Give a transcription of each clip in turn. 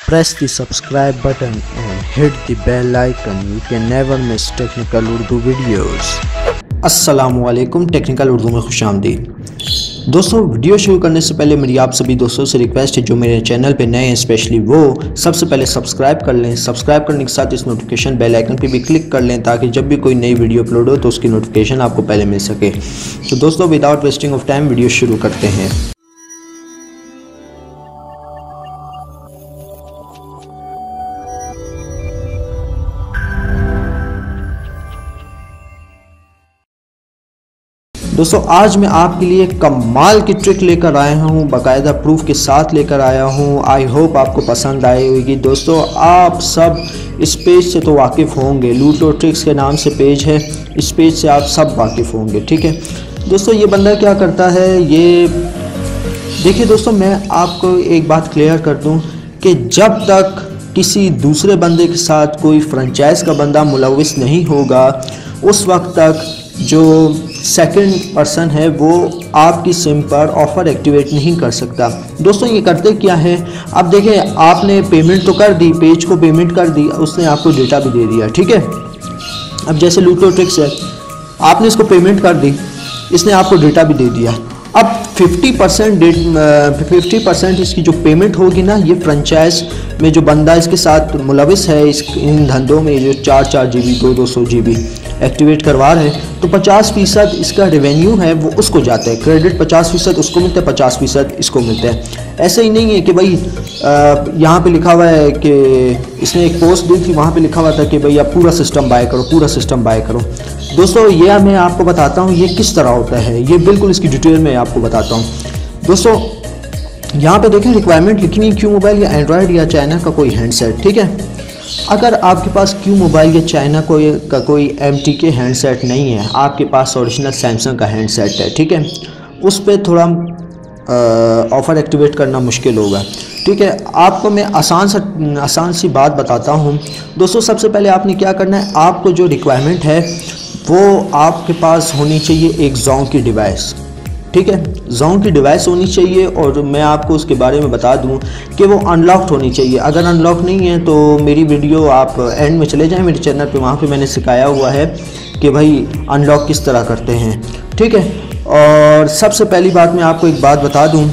Press the subscribe button and hit the bell icon. You can never miss technical Urdu videos. अस्सलामुअलैकुम, technical Urdu में खुशामदीद। दोस्तों, video शुरू करने से पहले मेरी आप सभी दोस्तों से रिक्वेस्ट है जो मेरे चैनल पे नए हैं स्पेशली वो सबसे पहले सब्सक्राइब कर लें। सब्सक्राइब करने के साथ इस नोटिफिकेशन बेल आइकन पे भी क्लिक कर लें ताकि जब भी कोई नई वीडियो अपलोड हो तो उसकी नोटिफिकेशन आपको पहले मिल सके। तो दोस्तों, without wasting of time video शुरू करते हैं। दोस्तों, आज मैं आपके लिए कमाल की ट्रिक लेकर आया हूँ, बाकायदा प्रूफ के साथ लेकर आया हूँ। आई होप आपको पसंद आई होगी। दोस्तों, आप सब इस पेज से तो वाकिफ़ होंगे, लूटो ट्रिक्स के नाम से पेज है, इस पेज से आप सब वाकिफ़ होंगे। ठीक है दोस्तों, ये बंदा क्या करता है, ये देखिए दोस्तों, मैं आपको एक बात क्लियर कर दूँ कि जब तक किसी दूसरे बंदे के साथ कोई फ्रेंचाइज का बंदा मुलविस नहीं होगा उस वक्त तक जो सेकंड पर्सन है वो आपकी सिम पर ऑफ़र एक्टिवेट नहीं कर सकता। दोस्तों, ये करते क्या है, अब देखें, आपने पेमेंट तो कर दी, पेज को पेमेंट कर दी, उसने आपको डेटा भी दे दिया। ठीक है, अब जैसे लूटो ट्रिक्स है, आपने इसको पेमेंट कर दी, इसने आपको डेटा भी दे दिया। अब 50% इसकी जो पेमेंट होगी ना, ये फ्रेंचाइज में जो बंदा इसके साथ मुलविस है इन धंधों में, जो 4 GB 200 GB एक्टिवेट करवा रहे हैं, तो 50% इसका रेवेन्यू है वो उसको जाता है। क्रेडिट 50% उसको मिलता है, 50% इसको मिलता है। ऐसे ही नहीं है कि भाई यहाँ पे लिखा हुआ है कि इसने एक पोस्ट दी थी, वहाँ पे लिखा हुआ था कि भाई आप पूरा सिस्टम बाय करो, पूरा सिस्टम बाय करो। दोस्तों, ये मैं आपको बताता हूँ ये किस तरह होता है, ये बिल्कुल इसकी डिटेल में आपको बताता हूँ। दोस्तों, यहाँ पे देखें, रिक्वायरमेंट लिखी हुई क्यू मोबाइल या एंड्रॉयड या चाइना का कोई हैंडसेट। ठीक है, अगर आपके पास क्यू मोबाइल या चाइना का कोई MTK हैंडसेट नहीं है, आपके पास ओरिजिनल सैमसंग का हैंडसेट है, ठीक है, उस पर थोड़ा ऑफ़र एक्टिवेट करना मुश्किल होगा। ठीक है, आपको मैं आसान सी बात बताता हूँ। दोस्तों, सबसे पहले आपने क्या करना है, आपको जो रिक्वायरमेंट है वो आपके पास होनी चाहिए एक जोंग की डिवाइस। ठीक है, जोंग की डिवाइस होनी चाहिए और मैं आपको उसके बारे में बता दूं कि वो अनलॉक्ड होनी चाहिए। अगर अनलॉक नहीं है तो मेरी वीडियो आप एंड में चले जाएं मेरे चैनल पे, वहाँ पे मैंने सिखाया हुआ है कि भाई अनलॉक किस तरह करते हैं। ठीक है, और सबसे पहली बात मैं आपको एक बात बता दूँ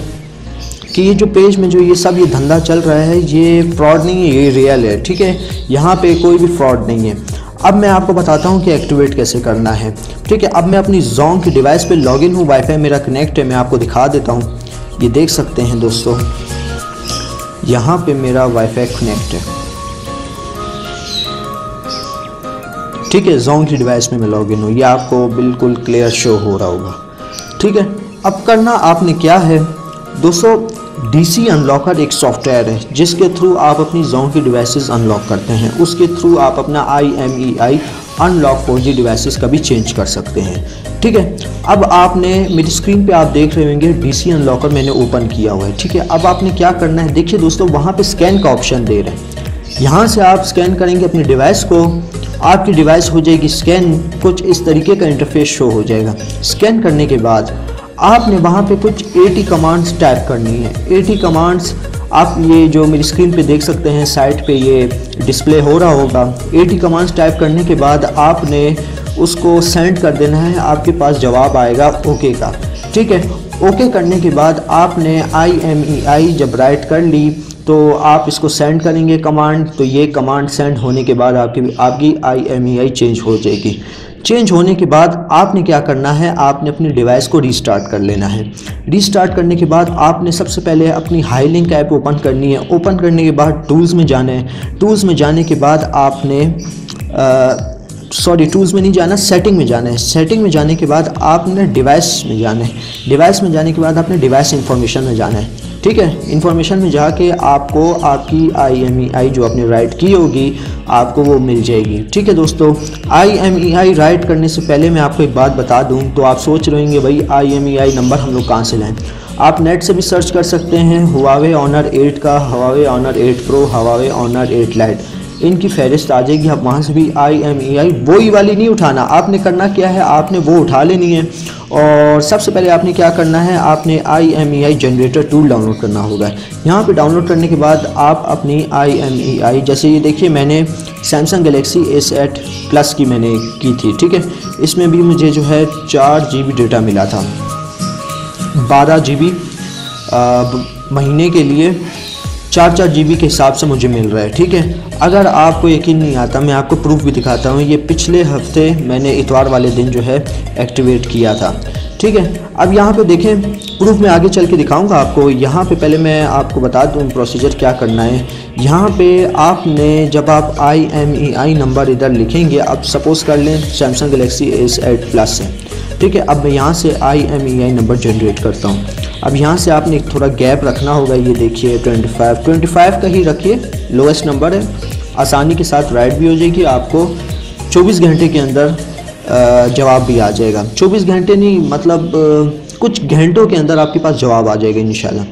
कि ये जो पेज में जो ये सब ये धंधा चल रहा है, ये फ्रॉड नहीं है, ये रियल है। ठीक है, यहाँ पर कोई भी फ्रॉड नहीं है। अब मैं आपको बताता हूँ कि एक्टिवेट कैसे करना है। ठीक है, अब मैं अपनी जोंग की डिवाइस पे लॉगिन हूँ, वाईफाई मेरा कनेक्ट है, मैं आपको दिखा देता हूँ। ये देख सकते हैं दोस्तों, यहाँ पे मेरा वाईफाई कनेक्ट है। ठीक है, जोंग की डिवाइस में मैं लॉगिन हूँ, ये आपको बिल्कुल क्लियर शो हो रहा होगा। ठीक है, अब करना आपने क्या है दोस्तों, DC अनलॉकर एक सॉफ्टवेयर है जिसके थ्रू आप अपनी जोंग की डिवाइसेस अनलॉक करते हैं। उसके थ्रू आप अपना IMEI अनलॉक 4G डिवाइसेस का भी चेंज कर सकते हैं। ठीक है, अब आपने मेरी स्क्रीन पे आप देख रहे होंगे DC अनलॉकर मैंने ओपन किया हुआ है। ठीक है, अब आपने क्या करना है, देखिए दोस्तों, वहाँ पे स्कैन का ऑप्शन दे रहे हैं। यहाँ से आप स्कैन करेंगे अपनी डिवाइस को, आपकी डिवाइस हो जाएगी स्कैन, कुछ इस तरीके का इंटरफेस शो हो जाएगा। स्कैन करने के बाद आपने वहाँ पे कुछ 80 कमांड्स टाइप करनी है। 80 कमांड्स आप ये जो मेरी स्क्रीन पे देख सकते हैं, साइट पे ये डिस्प्ले हो रहा होगा। 80 कमांड्स टाइप करने के बाद आपने उसको सेंड कर देना है, आपके पास जवाब आएगा ओके का। ठीक है, ओके करने के बाद आपने IMEI जब राइट कर ली तो आप इसको सेंड करेंगे कमांड, तो ये कमांड सेंड होने के बाद आपकी IMEI चेंज हो जाएगी। चेंज होने के बाद आपने क्या करना है, आपने अपनी डिवाइस को रीस्टार्ट कर लेना है। रीस्टार्ट करने के बाद आपने सबसे पहले अपनी हाई लिंक ऐप ओपन करनी है। ओपन करने के बाद टूल्स में जाना है। टूल्स में जाने के बाद आपने टूल्स में नहीं जाना, सेटिंग में जाना है। सेटिंग में जाने के बाद आपने डिवाइस में जाना है। डिवाइस में जाने के बाद आपने डिवाइस इंफॉर्मेशन में जाना है। ठीक है, इंफॉर्मेशन में जाके आपको आपकी IMEI जो आपने राइट की होगी आपको वो मिल जाएगी। ठीक है दोस्तों, IMEI राइट करने से पहले मैं आपको एक बात बता दूं, तो आप सोच रहे होंगे भाई IMEI नंबर हम लोग कहाँ से लाएं। आप नेट से भी सर्च कर सकते हैं, Huawei Honor 8 का, Huawei Honor 8 Pro, Huawei Honor 8 Lite, इनकी फहरिस्त आ जाएगी। आप वहाँ से भी IMEI वही वाली नहीं उठाना, आपने करना क्या है, आपने वो उठा लेनी है। और सबसे पहले आपने क्या करना है, आपने IMEI जनरेटर टूल डाउनलोड करना होगा। यहाँ पे डाउनलोड करने के बाद आप अपनी IMEI, जैसे ये देखिए मैंने सैमसंग गैलेक्सी A7 प्लस की मैंने की थी, ठीक है। इसमें भी मुझे जो है 4 GB डेटा मिला था, 12 GB महीने के लिए 4 GB के हिसाब से मुझे मिल रहा है, ठीक है। अगर आपको यकीन नहीं आता, मैं आपको प्रूफ भी दिखाता हूँ। ये पिछले हफ्ते मैंने इतवार वाले दिन जो है एक्टिवेट किया था, ठीक है। अब यहाँ पे देखें, प्रूफ में आगे चल के दिखाऊंगा आपको। यहाँ पे पहले मैं आपको बता दूँ प्रोसीजर क्या करना है। यहाँ पे आपने जब आप IMEI नंबर इधर लिखेंगे, अब सपोज़ कर लें सैमसंग गैलेक्सी A7 प्लस से, ठीक है। अब मैं यहाँ से IMEI नंबर जनरेट करता हूँ। अब यहाँ से आपने एक थोड़ा गैप रखना होगा। ये देखिए 25 का ही रखिए, लोएस्ट नंबर है, आसानी के साथ राइट भी हो जाएगी। आपको 24 घंटे के अंदर जवाब भी आ जाएगा। 24 घंटे नहीं, मतलब कुछ घंटों के अंदर आपके पास जवाब आ जाएगा इंशाल्लाह।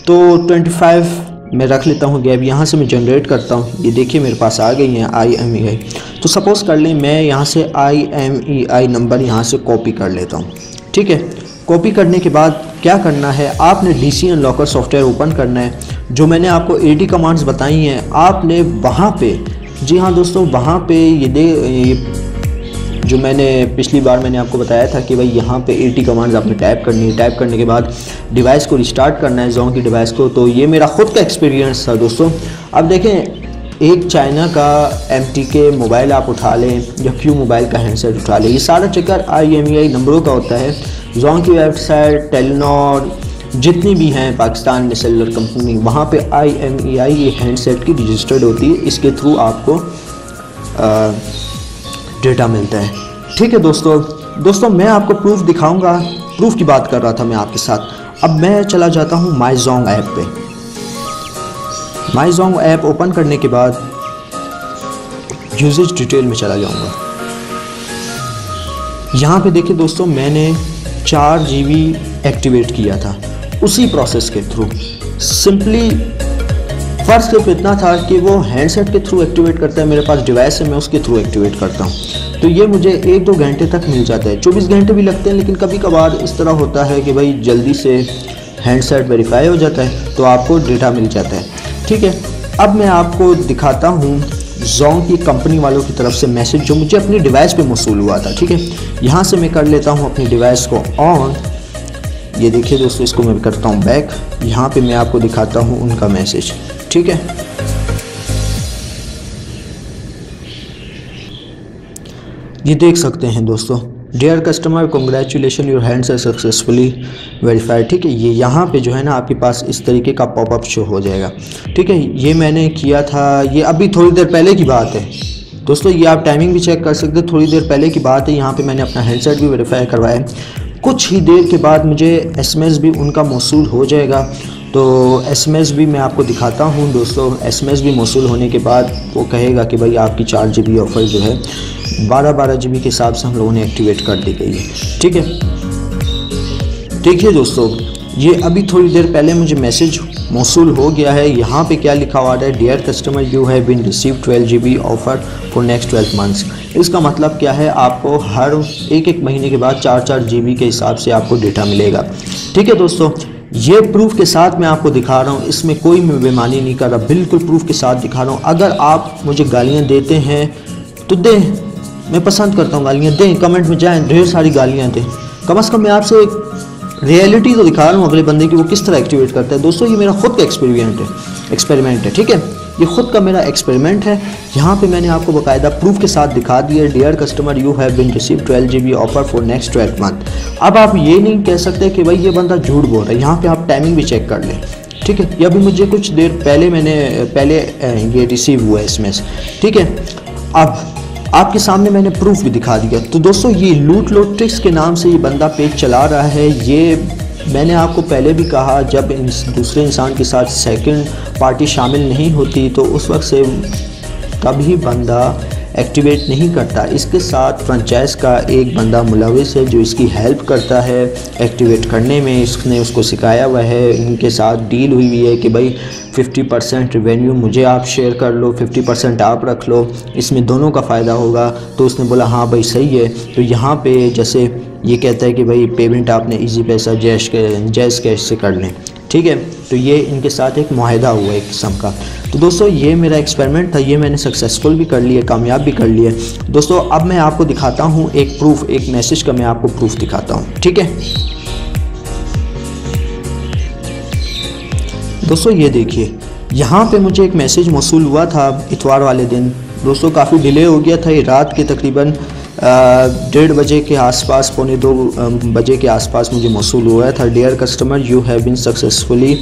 तो 25 मैं रख लेता हूँ गैप। यहाँ से मैं जनरेट करता हूँ। ये देखिए मेरे पास आ गई हैं IMEI। तो सपोज़ कर लें मैं यहाँ से IMEI नंबर यहाँ से कॉपी कर लेता हूँ, ठीक है। कॉपी करने के बाद क्या करना है, आपने DC अनलॉकर सॉफ्टवेयर ओपन करना है। जो मैंने आपको AD कमांड्स बताई हैं, आपने वहाँ पे, जी हाँ दोस्तों, वहाँ पे ये जो मैंने पिछली बार मैंने आपको बताया था कि भाई यहाँ पे AD कमांड्स आपने टाइप करनी है। टाइप करने के बाद डिवाइस को रिस्टार्ट करना है, जोंग की डिवाइस को। तो ये मेरा ख़ुद का एक्सपीरियंस था दोस्तों। अब देखें, एक चाइना का MTK मोबाइल आप उठा लें या Q मोबाइल का हैंडसेट उठा लें, ये सारा चक्कर IMEI नंबरों का होता है। जोंग की वेबसाइट, टेलीनॉर, जितनी भी हैं पाकिस्तान में सेलुलर कंपनी, वहाँ पे IMEI ये हैंडसेट की रजिस्टर्ड होती है। इसके थ्रू आपको डेटा मिलता है, ठीक है दोस्तों मैं आपको प्रूफ दिखाऊंगा। प्रूफ की बात कर रहा था मैं आपके साथ। अब मैं चला जाता हूँ माईजोंग ऐप पे। माईजोंग ऐप ओपन करने के बाद यूजेज डिटेल में चला जाऊंगा। यहाँ पे देखिए दोस्तों, मैंने 4 GB एक्टिवेट किया था उसी प्रोसेस के थ्रू। सिंपली फ़र्क सिर्फ इतना था कि वो हैंडसेट के थ्रू एक्टिवेट करता है, मेरे पास डिवाइस है, मैं उसके थ्रू एक्टिवेट करता हूँ। तो ये मुझे 1-2 घंटे तक मिल जाता है। 24 घंटे भी लगते हैं, लेकिन कभी कभार इस तरह होता है कि भाई जल्दी से हैंडसेट वेरीफाई हो जाता है तो आपको डेटा मिल जाता है, ठीक है। अब मैं आपको दिखाता हूँ जोंग की कंपनी वालों की तरफ से मैसेज जो मुझे अपनी डिवाइस पे मौसूल हुआ था, ठीक है। यहाँ से मैं कर लेता हूँ अपनी डिवाइस को ऑन। ये देखिए दोस्तों, इसको मैं करता हूँ बैक। यहाँ पे मैं आपको दिखाता हूँ उनका मैसेज, ठीक है। ये देख सकते हैं दोस्तों, dear customer congratulation your hands are successfully verified, ठीक है। ये यहाँ पे जो है ना आपके पास इस तरीके का पॉपअप शो हो जाएगा, ठीक है। ये मैंने किया था, ये अभी थोड़ी देर पहले की बात है दोस्तों। ये आप टाइमिंग भी चेक कर सकते हैं, थोड़ी देर पहले की बात है। यहाँ पे मैंने अपना हैंडसेट भी वेरीफाई करवाया। कुछ ही देर के बाद मुझे SMS भी उनका मौसूल हो जाएगा। तो SMS भी मैं आपको दिखाता हूँ दोस्तों। SMS भी मौसूल होने के बाद वो कहेगा कि भाई आपकी 4 GB ऑफ़र जो है 12 GB के हिसाब से हम लोगों ने एक्टिवेट कर दी गई है, ठीक है। देखिए दोस्तों, ये अभी थोड़ी देर पहले मुझे मैसेज मौसूल हो गया है। यहाँ पे क्या लिखा हुआ है, dear customer you have been receive 12 GB offer for next 12 months. इसका मतलब क्या है, आपको हर एक महीने के बाद 4 GB के हिसाब से आपको डेटा मिलेगा, ठीक है दोस्तों। ये प्रूफ के साथ मैं आपको दिखा रहा हूँ, इसमें कोई मैं बेईमानी नहीं कर रहा, बिल्कुल प्रूफ के साथ दिखा रहा हूँ। अगर आप मुझे गालियाँ देते हैं तो दें, मैं पसंद करता हूँ गालियाँ दें, कमेंट में जाएं, ढेर सारी गालियाँ दें। कम से कम मैं आपसे एक रियलिटी तो दिखा रहा हूँ अगले बंदे की, वो किस तरह एक्टिवेट करता है। दोस्तों ये मेरा खुद का एक्सपेरिमेंट है, ठीक है। ये खुद का मेरा एक्सपेरिमेंट है। यहाँ पे मैंने आपको बाकायदा प्रूफ के साथ दिखा दिया, dear customer you have been receive 12 GB offer for next 12 month. अब आप ये नहीं कह सकते कि भाई ये बंदा झूठ बोल रहा है। यहाँ पे आप टाइमिंग भी चेक कर लें, ठीक है। ये अभी मुझे कुछ देर पहले ये रिसीव हुआ है इसमें से, ठीक है। अब आपके सामने मैंने प्रूफ भी दिखा दिया। तो दोस्तों ये लूट ट्रिक्स के नाम से ये बंदा पेज चला रहा है। ये मैंने आपको पहले भी कहा, जब दूसरे इंसान के साथ सेकंड पार्टी शामिल नहीं होती तो उस वक्त से कभी बंदा एक्टिवेट नहीं करता। इसके साथ फ्रेंचाइज का एक बंदा मुलविस है जो इसकी हेल्प करता है एक्टिवेट करने में। इसने उसको सिखाया हुआ है, इनके साथ डील हुई है कि भाई 50% रेवेन्यू मुझे आप शेयर कर लो, 50% आप रख लो, इसमें दोनों का फ़ायदा होगा। तो उसने बोला हाँ भाई सही है। तो यहाँ पे जैसे ये कहता है कि भाई पेमेंट आपने इजी पैसा जैज़ कैश से कर लें, ठीक है। तो ये इनके साथ एक मुआहदा हुआ एक किस्म का। तो दोस्तों ये मेरा एक्सपेरिमेंट था, ये मैंने सक्सेसफुल भी कर लिया, कामयाब भी कर लिया। दोस्तों अब मैं आपको दिखाता हूँ एक प्रूफ, एक मैसेज का मैं आपको प्रूफ दिखाता हूँ, ठीक है। दोस्तों ये देखिए, यहाँ पे मुझे एक मैसेज मौसूल हुआ था इतवार वाले दिन। दोस्तों काफ़ी डिले हो गया था, ये रात के तकरीबन 1:30 बजे के आसपास, 1:45 बजे के आसपास मुझे मौसूल हुआ था। Dear customer, you have been successfully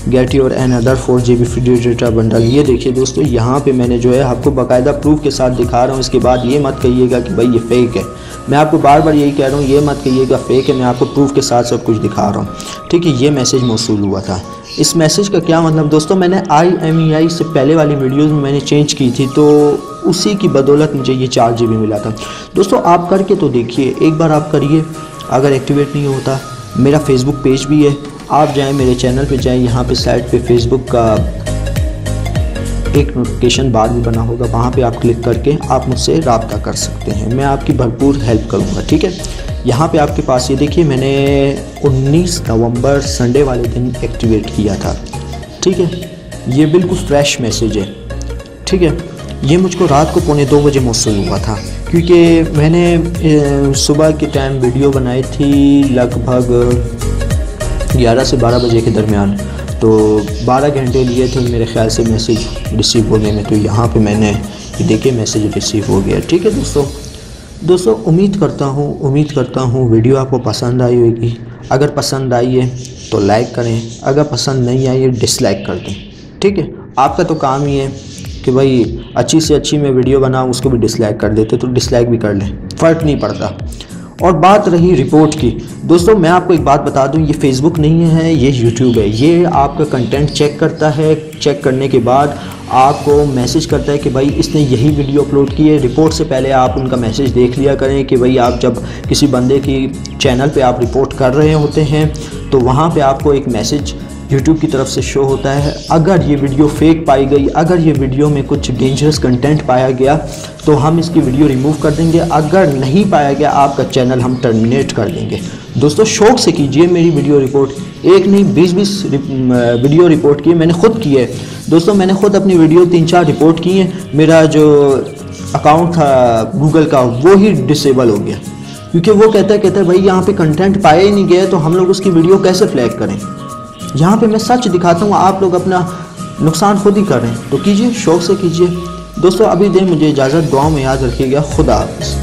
get your another 4 GB video data bundle. ये देखिए दोस्तों, यहाँ पे मैंने जो है आपको बाकायदा प्रूफ के साथ दिखा रहा हूँ। इसके बाद ये मत कहिएगा कि भाई ये फ़ेक है। मैं आपको बार बार यही कह रहा हूँ, ये मत कहिएगा फ़ेक है, मैं आपको प्रूफ के साथ सब कुछ दिखा रहा हूँ, ठीक है। ये मैसेज मौसूल हुआ था। इस मैसेज का क्या मतलब दोस्तों, मैंने IMEI से पहले वाली वीडियोज़ में मैंने चेंज की थी, तो उसी की बदौलत मुझे ये 4 GB मिला था। दोस्तों आप करके तो देखिए, एक बार आप करिए, अगर एक्टिवेट नहीं होता। मेरा फेसबुक पेज भी है, आप जाएं मेरे चैनल पे जाएं, यहाँ पे साइड पे फेसबुक का एक नोटिफिकेशन बार भी बना होगा, वहाँ पे आप क्लिक करके आप मुझसे रब्ता कर सकते हैं, मैं आपकी भरपूर हेल्प करूँगा, ठीक है। यहाँ पे आपके पास ये देखिए, मैंने 19 नवंबर संडे वाले दिन एक्टिवेट किया था, ठीक है। ये बिल्कुल फ्रेश मैसेज है, ठीक है। ये मुझको रात को 1:45 बजे मौसूल हुआ था, क्योंकि मैंने सुबह के टाइम वीडियो बनाई थी लगभग 11 से 12 बजे के दरमियान। तो 12 घंटे लिए थे मेरे ख्याल से मैसेज रिसीव होने में। तो यहाँ पे मैंने ये देखिए मैसेज रिसीव हो गया, ठीक है। दोस्तों उम्मीद करता हूँ वीडियो आपको पसंद आई होगी। अगर पसंद आई है तो लाइक करें, अगर पसंद नहीं आई है डिसलाइक कर दें, ठीक है। आपका तो काम ही है कि भाई अच्छी से अच्छी मैं वीडियो बनाऊँ, उसको भी डिसलाइक कर देते तो डिसलाइक भी कर लें, फ़र्क नहीं पड़ता। और बात रही रिपोर्ट की, दोस्तों मैं आपको एक बात बता दूं, ये फेसबुक नहीं है, ये यूट्यूब है। ये आपका कंटेंट चेक करता है, चेक करने के बाद आपको मैसेज करता है कि भाई इसने यही वीडियो अपलोड की है। रिपोर्ट से पहले आप उनका मैसेज देख लिया करें कि भाई आप जब किसी बंदे की चैनल पे आप रिपोर्ट कर रहे होते हैं तो वहाँ पे आपको एक मैसेज यूट्यूब की तरफ से शो होता है। अगर ये वीडियो फेक पाई गई, अगर ये वीडियो में कुछ डेंजरस कंटेंट पाया गया तो हम इसकी वीडियो रिमूव कर देंगे, अगर नहीं पाया गया आपका चैनल हम टर्मिनेट कर देंगे। दोस्तों शौक से कीजिए मेरी वीडियो रिपोर्ट, एक नहीं 20 वीडियो रिपोर्ट की मैंने खुद की है। दोस्तों मैंने खुद अपनी वीडियो 3-4 रिपोर्ट की हैं। मेरा जो अकाउंट था गूगल का वो ही डिसेबल हो गया, क्योंकि वो कहता है भाई यहाँ पे कंटेंट पाया ही नहीं गया तो हम लोग उसकी वीडियो कैसे फ्लैग करें। यहाँ पे मैं सच दिखाता हूँ, आप लोग अपना नुकसान खुद ही कर रहे हैं। तो कीजिए, शौक से कीजिए। दोस्तों अभी दें मुझे इजाज़त, दुआओं में याद रखिएगा। खुदा हाफ़िज़।